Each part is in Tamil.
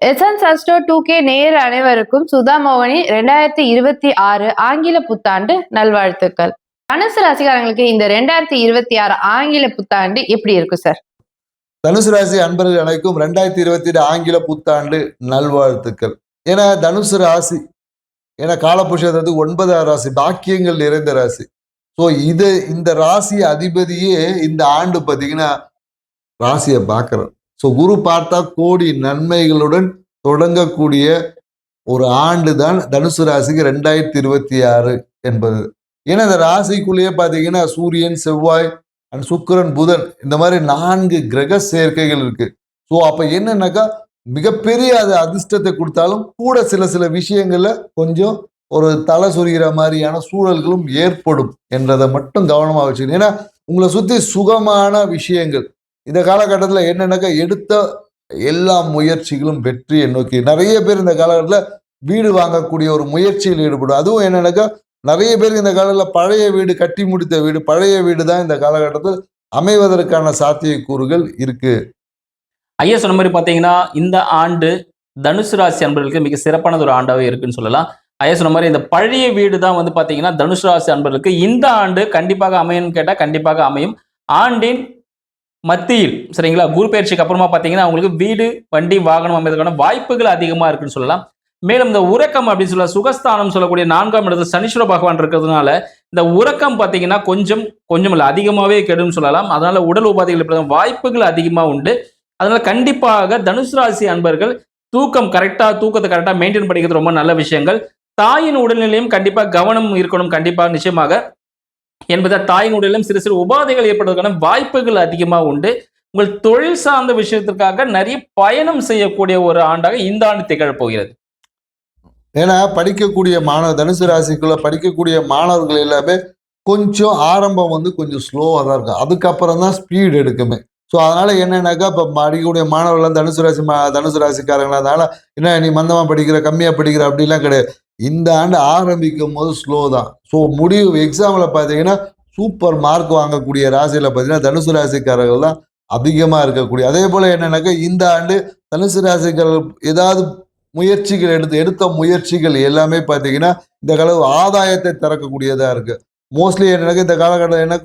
எஸ்என் சஸ்டோ 2K நேயர் அனைவருக்கும் சுதா மோகனி 2026 ஆங்கில புத்தாண்டு நல்வாழ்த்துக்கள். தனுசு ராசிக்காரங்களுக்கு இந்த 2026 ஆங்கில புத்தாண்டு எப்படி இருக்கும் சார்? தனுசு ராசி அன்பர்கள் அனைக்கும் 2027 ஆங்கில புத்தாண்டு நல்வாழ்த்துக்கள். ஏன்னா தனுசு ராசி ஏன்னா காலபுருஷத்துக்கு 9ஆம் ராசி, பாக்கியங்கள் நிறைந்த ராசி. ஸோ இந்த ராசி அதிபதியே இந்த ஆண்டு பார்த்தீங்கன்னா ராசியை பார்க்கிறார். ஸோ குரு பார்த்தா கோடி நன்மைகளுடன் தொடங்கக்கூடிய ஒரு ஆண்டு தான் தனுசு ராசிக்கு 2026 என்பது. ஏன்னா இந்த ராசிக்குள்ளேயே பார்த்தீங்கன்னா சூரியன், செவ்வாய் அண்ட் சுக்கிரன், புதன் இந்த மாதிரி 4 கிரக சேர்க்கைகள் இருக்கு. ஸோ அப்ப என்னன்னாக்கா மிகப்பெரிய அது அதிர்ஷ்டத்தை கொடுத்தாலும் கூட சில விஷயங்கள்ல கொஞ்சம் ஒரு தலை சொரிகிற மாதிரியான சூழல்களும் ஏற்படும் என்றதை மட்டும் கவனமா வச்சுக்கணும். ஏன்னா உங்களை சுத்தி சுகமான விஷயங்கள் இந்த காலகட்டத்தில் என்னன்னாக்கா எடுத்த எல்லா முயற்சிகளும் வெற்றியை நோக்கி நிறைய பேர் இந்த காலகட்டத்தில் வீடு வாங்கக்கூடிய ஒரு முயற்சியில் ஈடுபடும். அதுவும் என்னன்னாக்கா நிறைய பேருக்கு இந்த காலத்தில் பழைய வீடு, கட்டி முடித்த வீடு, பழைய வீடு தான் இந்த காலகட்டத்தில் அமைவதற்கான சாத்தியக்கூறுகள் இருக்கு. ஐயா சொன்ன மாதிரி பார்த்தீங்கன்னா இந்த ஆண்டு தனுசு ராசி அன்பர்களுக்கு மிக சிறப்பானது ஒரு ஆண்டாவே இருக்குன்னு சொல்லலாம். ஐயா சொன்ன மாதிரி இந்த பழைய வீடு தான் வந்து பார்த்தீங்கன்னா தனுசு ராசி அன்பர்களுக்கு இந்த ஆண்டு கண்டிப்பாக அமையும் கேட்டால் கண்டிப்பாக அமையும். ஆண்டின் மத்தியில் சரிங்களா, குரு பயிற்சிக்கு அப்புறமா பார்த்தீங்கன்னா அவங்களுக்கு வீடு, வண்டி, வாகனம் அமைவதற்கான வாய்ப்புகள் அதிகமாக இருக்குன்னு சொல்லலாம். மேலும் இந்த உறக்கம் அப்படின்னு சொல்ல சுகஸ்தானம் சொல்லக்கூடிய 4ஆம் இடத்துல சனீஸ்வர பகவான் இருக்கிறதுனால இந்த உறக்கம் பார்த்தீங்கன்னா கொஞ்சம் இல்லை அதிகமாகவே கெடும் சொல்லலாம். அதனால உடல் உபாதைகள் வாய்ப்புகள் அதிகமாக உண்டு. அதனால கண்டிப்பாக தனுசு ராசி அன்பர்கள் தூக்கத்தை கரெக்டாக மெயின்டைன் பண்ணிக்கிறது ரொம்ப நல்ல விஷயங்கள். தாயின் உடல்நிலையும் கண்டிப்பாக கவனம் இருக்கணும், கண்டிப்பாக நிச்சயமாக என்பதை தாயின் உடலிலும் சிறு உபாதைகள் ஏற்படுவதற்கான வாய்ப்புகள் அதிகமாக உண்டு. உங்கள் தொழில் சார்ந்த விஷயத்திற்காக நிறைய பயணம் செய்யக்கூடிய ஒரு ஆண்டாக இந்த ஆண்டு திகழப் போகிறது. ஏன்னா படிக்கக்கூடிய தனுசு ராசிக்குள்ள படிக்கக்கூடிய மாணவர்கள் எல்லாமே கொஞ்சம் ஆரம்பம் வந்து கொஞ்சம் ஸ்லோவாக தான் இருக்கும். அதுக்கப்புறம் தான் ஸ்பீடு எடுக்குமே. ஸோ அதனால என்னன்னாக்கா இப்போ படிக்கக்கூடிய மாணவர்கள் தனுசு ராசிக்காரங்களா அதனால என்ன நீ மந்தமாக படிக்கிற, கம்மியாக படிக்கிற அப்படிலாம் கிடையாது. இந்த ஆண்டு ஆரம்பிக்கும் போது ஸ்லோ தான். ஸோ முடிவு எக்ஸாமில் பார்த்தீங்கன்னா சூப்பர் மார்க் வாங்கக்கூடிய ராசியில் பார்த்தீங்கன்னா தனுசு ராசிக்காரர்கள் தான் அதிகமாக இருக்கக்கூடிய. அதே போல் என்னன்னாக்கா இந்த ஆண்டு தனுசு ராசிக்காரர்கள் ஏதாவது முயற்சிகள் எடுத்த முயற்சிகள் எல்லாமே பார்த்தீங்கன்னா இந்த அளவு ஆதாயத்தை திறக்கக்கூடியதாக இருக்கு. மோஸ்ட்லி என்னன்னாக்கா இந்த காலகட்டம் என்ன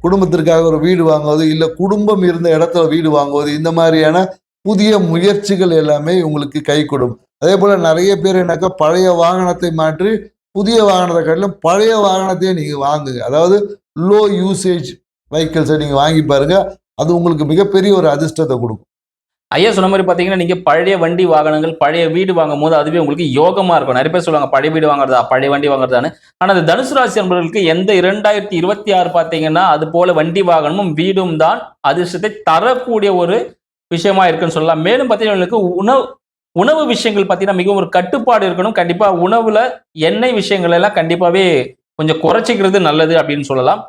குடும்பத்திற்காக ஒரு வீடு வாங்குவது, இல்லை குடும்பம் இருந்த இடத்துல வீடு வாங்குவது, இந்த மாதிரியான புதிய முயற்சிகள் எல்லாமே உங்களுக்கு கை கொடும். அதே போல நிறைய பேர் என்னக்கா பழைய வாகனத்தை மாற்றி புதிய வாகனத்தை காட்டிலும் பழைய வாகனத்தையே நீங்க வாங்குங்க. அதாவது லோ யூசேஜ் வெஹிக்கிள்ஸை நீங்க வாங்கி பாருங்க. அது உங்களுக்கு மிகப்பெரிய ஒரு அதிர்ஷ்டத்தை கொடுக்கும். ஐயா சொன்ன மாதிரி பார்த்தீங்கன்னா நீங்க பழைய வண்டி வாகனங்கள், பழைய வீடு வாங்கும் போது அதுவே உங்களுக்கு யோகமா இருக்கும். நிறைய பேர் சொல்லுவாங்க பழைய வீடு வாங்குறதா, பழைய வண்டி வாங்குறதான்னு. ஆனா அந்த தனுசு ராசி என்பவர்களுக்கு எந்த 2026 பார்த்தீங்கன்னா அது போல வண்டி வாகனமும் வீடும் தான் அதிர்ஷ்டத்தை தரக்கூடிய ஒரு விஷயமா இருக்குன்னு சொல்லலாம். மேலும் பார்த்தீங்கன்னா உணவு விஷயங்கள் பார்த்தீங்கன்னா மிகவும் ஒரு கட்டுப்பாடு இருக்கணும். கண்டிப்பா உணவுல எண்ணெய் விஷயங்கள் எல்லாம் கண்டிப்பாவே கொஞ்சம் குறைச்சிக்கிறது நல்லது அப்படின்னு சொல்லலாம்.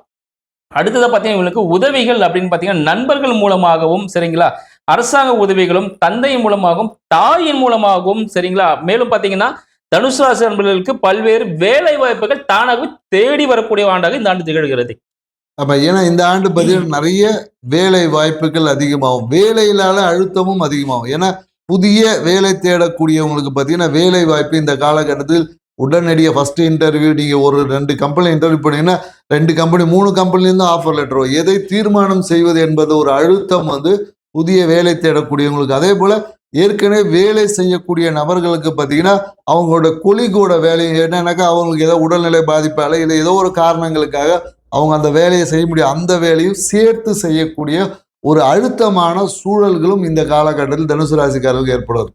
அடுத்ததை பார்த்தீங்கன்னா இவங்களுக்கு உதவிகள் அப்படின்னு பார்த்தீங்கன்னா நண்பர்கள் மூலமாகவும் சரிங்களா, அரசாங்க உதவிகளும் தந்தை மூலமாகவும் தாயின் மூலமாகவும் சரிங்களா. மேலும் பார்த்தீங்கன்னா தனுசு ராசி நண்பர்களுக்கு பல்வேறு வேலை வாய்ப்புகள் தானாகவே தேடி வரக்கூடிய ஆண்டாக இந்த ஆண்டு திகழ்கிறது. அப்ப ஏன்னா இந்த ஆண்டு பார்த்தீங்கன்னா நிறைய வேலை வாய்ப்புகள் அதிகமாகும், வேலையிலான அழுத்தமும் அதிகமாகும். ஏன்னா புதிய வேலை தேடக்கூடியவங்களுக்கு பார்த்தீங்கன்னா வேலை வாய்ப்பு இந்த காலகட்டத்தில் உடனடியாக ஃபர்ஸ்ட் இன்டர்வியூ நீங்கள் ஒரு 2 கம்பெனி இன்டர்வியூ பண்ணீங்கன்னா 2 கம்பெனி 3 கம்பெனிலேருந்து ஆஃபர் லெட்டர் வரும். எதை தீர்மானம் செய்வது என்பது ஒரு அழுத்தம் வந்து புதிய வேலை தேடக்கூடியவங்களுக்கு. அதே போல் ஏற்கனவே வேலை செய்யக்கூடிய நபர்களுக்கு பார்த்தீங்கன்னா அவங்களோட கொலிகோட வேலை என்னன்னாக்கா அவங்களுக்கு ஏதோ உடல்நிலை பாதிப்பால் இல்லை ஏதோ ஒரு காரணங்களுக்காக அவங்க அந்த வேலையை செய்ய முடியும், அந்த வேலையும் சேர்த்து செய்யக்கூடிய ஒரு அழுத்தமான சூழல்களும் இந்த காலகட்டத்தில் தனுசு ராசிக்காரர்களுக்கு ஏற்படுது.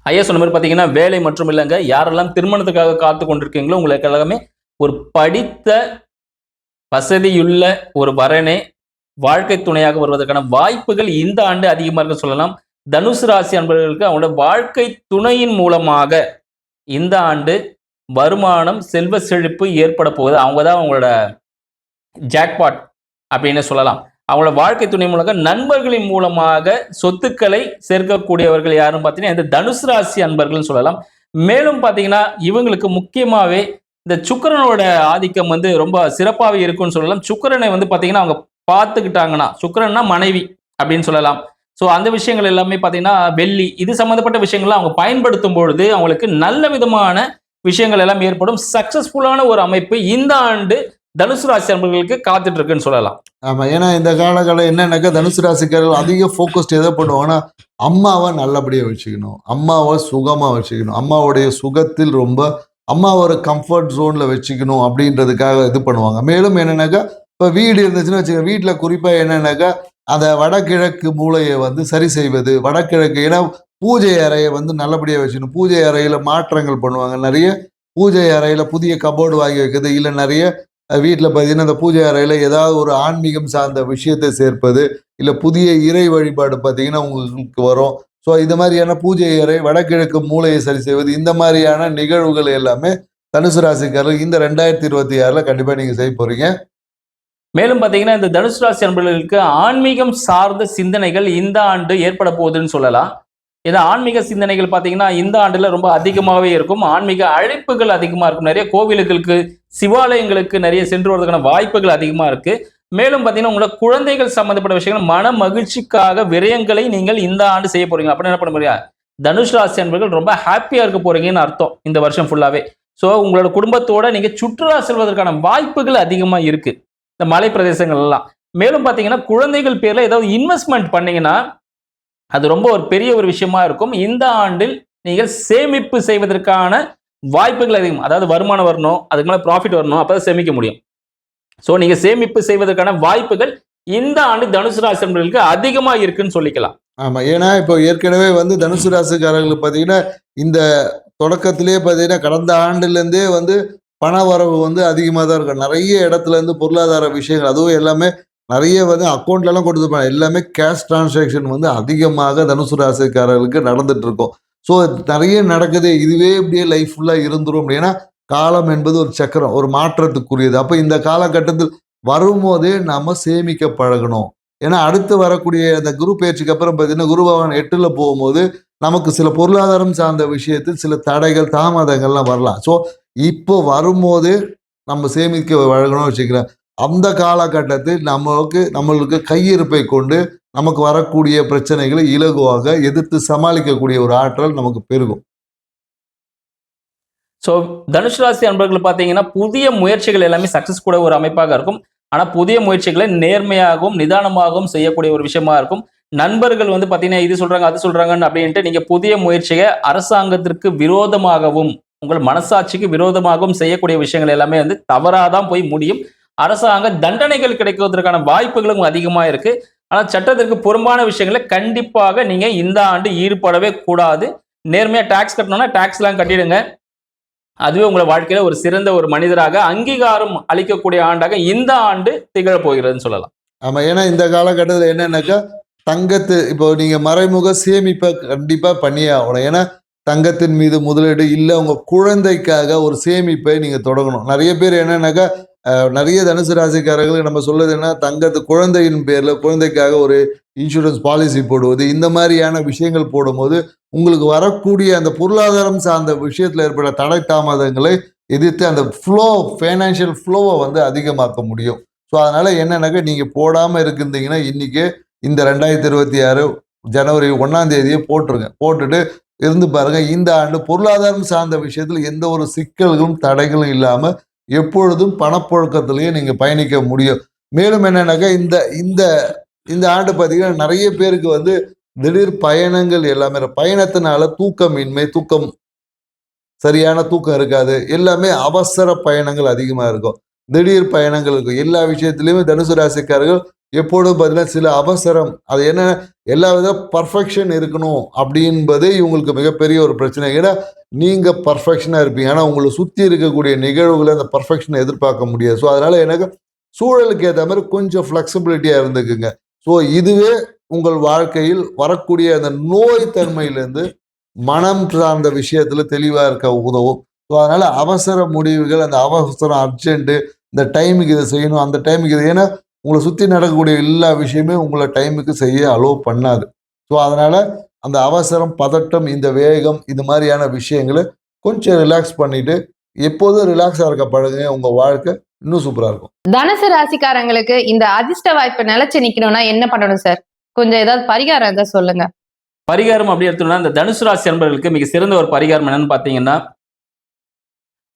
ஐயா சொன்ன மாதிரி பார்த்தீங்கன்னா வேலை மற்றும் இல்லைங்க, யாரெல்லாம் திருமணத்துக்காக காத்து கொண்டிருக்கீங்களோ உங்களுக்கு எல்லாமே ஒரு படித்த வசதியுள்ள ஒரு வரனே வாழ்க்கை துணையாக வருவதற்கான வாய்ப்புகள் இந்த ஆண்டு அதிகமாக இருக்க சொல்லலாம். தனுசு ராசி அன்பர்களுக்கு அவங்களோட வாழ்க்கை துணையின் மூலமாக இந்த ஆண்டு வருமானம், செல்வ செழிப்பு ஏற்பட போகுது. அவங்க தான் அவங்களோட ஜாக்பாட் அப்படின்னு சொல்லலாம். அவங்களோட வாழ்க்கை துணை மூலமாக நண்பர்களின் மூலமாக சொத்துக்களை சேர்க்கக்கூடியவர்கள் யாரும் பார்த்தீங்கன்னா இந்த தனுசு ராசி அன்பர்கள் சொல்லலாம். மேலும் பார்த்தீங்கன்னா இவங்களுக்கு முக்கியமாகவே இந்த சுக்கிரனோட ஆதிக்கம் வந்து ரொம்ப சிறப்பாகவே இருக்குன்னு சொல்லலாம். சுக்கிரனை வந்து பார்த்தீங்கன்னா அவங்க பார்த்துக்கிட்டாங்கன்னா, சுக்கிரன்னா மனைவி அப்படின்னு சொல்லலாம். ஸோ அந்த விஷயங்கள் எல்லாமே பார்த்தீங்கன்னா வெள்ளி இது சம்மந்தப்பட்ட விஷயங்கள்லாம் அவங்க பயன்படுத்தும் பொழுது அவங்களுக்கு நல்ல விதமான விஷயங்கள் எல்லாம் ஏற்படும். சக்சஸ்ஃபுல்லான ஒரு அமைப்பு இந்த ஆண்டு தனுசு ராசி அன்பர்களுக்கு காத்துட்டு இருக்குன்னு சொல்லலாம். ஆமா. ஏன்னா இந்த காலகட்டம் என்னன்னாக்கா தனுசு ராசிக்காரர்கள் அதிக ஃபோக்கஸ்ட் எதை பண்ணுவாங்கன்னா, அம்மாவை நல்லபடியா வச்சுக்கணும். அம்மாவை சுகமா வச்சுக்கணும். அம்மாவுடைய சுகத்தில் ரொம்ப அம்மாவை ஒரு கம்ஃபர்ட் ஜோன்ல வச்சுக்கணும் அப்படின்றதுக்காக இது பண்ணுவாங்க. மேலும் என்னன்னாக்கா, இப்ப வீடு இருந்துச்சுன்னு வச்சுக்கோங்க, வீட்ல குறிப்பா என்னன்னாக்கா, அந்த வடகிழக்கு மூலையை வந்து சரி செய்வது. வடகிழக்கு ஏன்னா பூஜை அறையை வந்து நல்லபடியா வச்சுக்கணும். பூஜை அறையில மாற்றங்கள் பண்ணுவாங்க. நெறைய பூஜை அறையில புதிய கபோர்டு வாங்கி வைக்கிறது, இல்ல நெறைய வீட்டில் பார்த்தீங்கன்னா அந்த பூஜை அறையில் ஏதாவது ஒரு ஆன்மீகம் சார்ந்த விஷயத்தை சேர்ப்பது, இல்லை புதிய இறை வழிபாடு பார்த்தீங்கன்னா உங்களுக்கு வரும். ஸோ இந்த மாதிரியான பூஜை அறை, வடகிழக்கு மூலையை சரி செய்வது, இந்த மாதிரியான நிகழ்வுகள் எல்லாமே தனுசு ராசிக்காரர்கள் இந்த 2026 கண்டிப்பாக நீங்கள் செய்ய போறீங்க. மேலும் பார்த்தீங்கன்னா இந்த தனுசு ராசி அன்பர்களுக்கு ஆன்மீகம் சார்ந்த சிந்தனைகள் இந்த ஆண்டு ஏற்பட போகுதுன்னு சொல்லலாம். ஏன்னா ஆன்மீக சிந்தனைகள் பார்த்தீங்கன்னா இந்த ஆண்டுல ரொம்ப அதிகமாகவே இருக்கும். ஆன்மீக அழைப்புகள் அதிகமாக இருக்கும். நிறைய கோவிலுகளுக்கு, சிவாலயங்களுக்கு நிறைய சென்று வருவதற்கான வாய்ப்புகள் அதிகமாக இருக்கு. மேலும் பார்த்தீங்கன்னா உங்களோட குழந்தைகள் சம்பந்தப்பட்ட விஷயங்கள் மன மகிழ்ச்சிக்காக விரயங்களை நீங்கள் இந்த ஆண்டு செய்ய போறீங்க. அப்படின்னு என்ன பண்ண முடியாது, தனுஷ் ராசி அன்பர்கள் ரொம்ப ஹாப்பியா இருக்க போறீங்கன்னு அர்த்தம் இந்த வருஷம் ஃபுல்லாவே. ஸோ உங்களோட குடும்பத்தோட நீங்க சுற்றுலா செல்வதற்கான வாய்ப்புகள் அதிகமா இருக்கு இந்த மலை பிரதேசங்கள் எல்லாம். மேலும் பார்த்தீங்கன்னா குழந்தைகள் பேர்ல ஏதாவது இன்வெஸ்ட்மெண்ட் பண்ணீங்கன்னா அது ரொம்ப ஒரு பெரிய ஒரு விஷயமா இருக்கும். இந்த ஆண்டில் நீங்கள் சேமிப்பு செய்வதற்கான வாய்ப்புகள் அதிகம். அதாவது வருமானம் வரணும், அதுக்கு மேல ப்ராஃபிட் வரணும், அப்பதான் சேமிக்க முடியும். ஸோ நீங்க சேமிப்பு செய்வதற்கான வாய்ப்புகள் இந்த ஆண்டு தனுசு ராசி அன்பர்களுக்கு அதிகமா இருக்குன்னு சொல்லிக்கலாம். ஆமா. ஏன்னா இப்போ ஏற்கனவே வந்து தனுசு ராசிக்காரர்களுக்கு பார்த்தீங்கன்னா இந்த தொடக்கத்திலேயே பார்த்தீங்கன்னா கடந்த ஆண்டுலேருந்தே வந்து பண வரவு வந்து அதிகமாக தான் இருக்கும். நிறைய இடத்துல இருந்து பொருளாதார விஷயங்கள் அதுவும் எல்லாமே நிறைய வந்து அக்கௌண்ட்லலாம் கொடுத்துருப்பாங்க. எல்லாமே கேஷ் டிரான்சாக்ஷன் வந்து அதிகமாக தனுசு ராசிக்காரர்களுக்கு நடந்துட்டு இருக்கும். ஸோ நிறைய நடக்குது. இதுவே இப்படியே லைஃப் ஃபுல்லாக இருந்துரும் அப்படின்னா காலம் என்பது ஒரு சக்கரம், ஒரு மாற்றத்துக்குரியது. அப்போ இந்த காலகட்டத்தில் வரும்போதே நாம சேமிக்க பழகணும். ஏன்னா அடுத்து வரக்கூடிய அந்த குரு பயிற்சிக்கு அப்புறம் பார்த்தீங்கன்னா குரு பகவான் 8ல போகும்போது நமக்கு சில பொருளாதாரம் சார்ந்த விஷயத்தில் சில தடைகள், தாமதங்கள்லாம் வரலாம். ஸோ இப்போ வரும்போது நம்ம சேமிக்க பழகணும்னு வச்சுக்கிறேன். அந்த காலகட்டத்தில் நம்மளுக்கு கையிருப்பை கொண்டு நமக்கு வரக்கூடிய பிரச்சனைகளை இலகுவாக எதிர்த்து சமாளிக்கக்கூடிய ஒரு ஆற்றல் நமக்கு பெருகும். ஸோ தனுஷ் ராசி அன்பர்கள் பார்த்தீங்கன்னா புதிய முயற்சிகள் எல்லாமே சக்சஸ் கூட ஒரு அமைப்பாக இருக்கும். ஆனால் புதிய முயற்சிகளை நேர்மையாகவும் நிதானமாகவும் செய்யக்கூடிய ஒரு விஷயமா இருக்கும். நண்பர்கள் வந்து பார்த்தீங்கன்னா இது சொல்றாங்க அது சொல்றாங்கன்னு அப்படின்ட்டு நீங்க புதிய முயற்சியை அரசாங்கத்திற்கு விரோதமாகவும் உங்கள் மனசாட்சிக்கு விரோதமாகவும் செய்யக்கூடிய விஷயங்கள் எல்லாமே வந்து தவறாதான் போய் முடியும். அரசாங்க தண்டனைகள் கிடைக்குவதற்கான வாய்ப்புகளும் அதிகமாக இருக்கு. ஆனால் சட்டத்திற்கு புறம்பான விஷயங்களை கண்டிப்பாக நீங்க இந்த ஆண்டு ஈடுபடவே கூடாது. நேர்மையா டாக்ஸ் கட்டணும்னா டாக்ஸ் எல்லாம் கட்டிடுங்க. அதுவே உங்களை வாழ்க்கையில ஒரு சிறந்த ஒரு மனிதராக அங்கீகாரம் அளிக்கக்கூடிய ஆண்டாக இந்த ஆண்டு திகழ போகிறதுன்னு சொல்லலாம். ஆமா. ஏன்னா இந்த காலகட்டத்தில் என்னன்னாக்கா இப்போ நீங்க மறைமுக சேமிப்பை கண்டிப்பா பண்ணியே ஆகணும். ஏன்னா தங்கத்தின் மீது முதலீடு இல்லை, உங்க குழந்தைக்காக ஒரு சேமிப்பை நீங்க தொடங்கணும். நிறைய பேர் என்னன்னாக்கா நிறைய தனுசு ராசிக்காரர்களுக்கு நம்ம சொல்றது என்ன, குழந்தையின் பேர்ல குழந்தைக்காக ஒரு இன்சூரன்ஸ் பாலிசி போடுவது, இந்த மாதிரியான விஷயங்கள் போடும்போது உங்களுக்கு வரக்கூடிய அந்த பொருளாதாரம் சார்ந்த விஷயத்துல ஏற்பட தடை தாமதங்களை எதிர்த்து அந்த ஃபைனான்சியல் ஃப்ளோவை வந்து அதிகமாக்க முடியும். ஸோ அதனால என்னன்னாக்கா நீங்க போடாம இருக்கின்றீங்கன்னா இன்னைக்கு இந்த 2026 ஜனவரி 1ஆம் தேதியே போட்டுருங்க. போட்டுட்டு இருந்து பாருங்க. இந்த ஆண்டு பொருளாதாரம் சார்ந்த விஷயத்துல எந்த ஒரு சிக்கல்களும் தடைகளும் இல்லாம எப்பொழுதும் பணப்புழக்கத்திலேயே நீங்க பயணிக்க முடியும். மேலும் என்னன்னாக்கா இந்த இந்த இந்த ஆண்டு பார்த்தீங்கன்னா நிறைய பேருக்கு வந்து திடீர் பயணங்கள் எல்லாமே பயணத்தினால தூக்கம் சரியான தூக்கம் இருக்காது. எல்லாமே அவசர பயணங்கள் அதிகமா இருக்கும். திடீர் பயணங்கள் இருக்கும். எல்லா விஷயத்திலையுமே தனுசு ராசிக்காரர்கள் எப்பொழுதும் பார்த்தீங்கன்னா சில அவசரம், அது என்ன, எல்லா வித பர்ஃபெக்ஷன் இருக்கணும் அப்படின்பதே இவங்களுக்கு மிகப்பெரிய ஒரு பிரச்சனை. ஏன்னா நீங்க பர்ஃபெக்ஷனா இருப்பீங்க. ஆனா உங்களை சுத்தி இருக்கக்கூடிய நிகழ்வுகளை அந்த பர்ஃபெக்ஷனை எதிர்பார்க்க முடியாது. ஸோ அதனால எனக்கு சூழலுக்கு ஏற்ற மாதிரி கொஞ்சம் ஃபிளெக்சிபிலிட்டியா இருந்துக்குங்க. ஸோ இதுவே உங்கள் வாழ்க்கையில் வரக்கூடிய அந்த நோய் தன்மையிலேருந்து மனம் சார்ந்த விஷயத்துல தெளிவா இருக்க உதவும். ஸோ அதனால அவசர முடிவுகள், அந்த அவசரம், அர்ஜென்ட்டு, இந்த டைமுக்கு இதை செய்யணும், அந்த டைமுக்கு இது, ஏன்னா உங்களை சுற்றி நடக்கக்கூடிய எல்லா விஷயமே உங்களை டைமுக்கு செய்ய அலோவ் பண்ணாது. ஸோ அதனால அந்த அவசரம், பதட்டம், இந்த வேகம், இது மாதிரியான விஷயங்களை கொஞ்சம் ரிலாக்ஸ் பண்ணிட்டு எப்போதும் ரிலாக்ஸா இருக்க பழகுங்க. உங்க வாழ்க்கை இன்னும் சூப்பரா இருக்கும். தனுசு ராசிக்காரங்களுக்கு இந்த அதிர்ஷ்ட வாய்ப்பு நிலைச்சு நிக்கணும்னா என்ன பண்ணணும் சார்? கொஞ்சம் ஏதாவது பரிகாரம் இருந்தா சொல்லுங்க. பரிகாரம் அப்படி எடுத்தோம்னா இந்த தனுசு ராசி அன்பர்களுக்கு மிக சிறந்த ஒரு பரிகாரம் என்னன்னு பாத்தீங்கன்னா,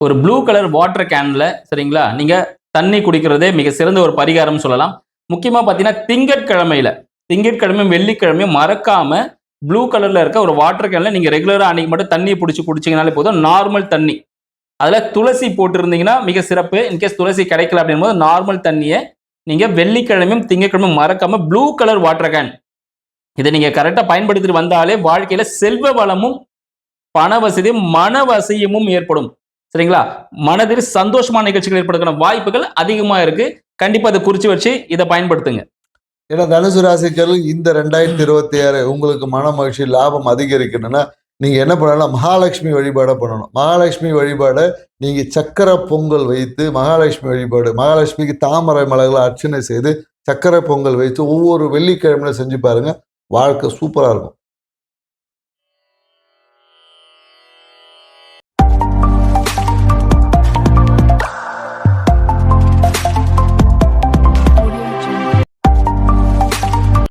ஒரு ப்ளூ கலர் வாட்டர் கேன்ல சரிங்களா, நீங்க தண்ணி குடிக்கிறதே மிக சிறந்த ஒரு பரிகாரம் சொல்லலாம். முக்கியமா பாத்தீங்கன்னா திங்கட்கிழமையும் வெள்ளிக்கிழமையும் மறக்காம ப்ளூ கலர்ல இருக்க ஒரு வாட்டர் கேன்ல நீங்க ரெகுலரா அன்னைக்கு மட்டும் தண்ணி பிடிச்சி குடிச்சீங்கனாலே போதும். நார்மல் தண்ணி, அதுல துளசி போட்டிருந்தீங்கன்னா மிக சிறப்பு. இன்கேஸ் துளசி கிடைக்கல அப்படின் போது நார்மல் தண்ணியை நீங்க வெள்ளிக்கிழமையும் திங்கட்கிழமையும் மறக்காம ப்ளூ கலர் வாட்டர் கேன் இதை நீங்க கரெக்டா பயன்படுத்திட்டு வந்தாலே வாழ்க்கையில செல்வ வளமும் பண வசதியும் மன வசியமும் ஏற்படும். சரிங்களா, மனதில் சந்தோஷமான நிகழ்ச்சிகள் ஏற்படுகிற வாய்ப்புகள் அதிகமா இருக்கு. கண்டிப்பா அதை குறிச்சு வச்சு இதை பயன்படுத்துங்க. ஏன்னா தனுசு ராசிக்கர்கள் இந்த 2026 உங்களுக்கு மன மகிழ்ச்சி லாபம் அதிகரிக்கணும்னா நீங்க என்ன பண்ணலாம், மகாலட்சுமி வழிபாடை பண்ணணும். மகாலட்சுமி வழிபாடை நீங்க சக்கரை பொங்கல் வைத்து மகாலட்சுமி வழிபாடு, மகாலட்சுமிக்கு தாமரை மலர்களை அர்ச்சனை செய்து சக்கரை பொங்கல் வைத்து ஒவ்வொரு வெள்ளிக்கிழமையில செஞ்சு பாருங்க, வாழ்க்கை சூப்பரா இருக்கும்.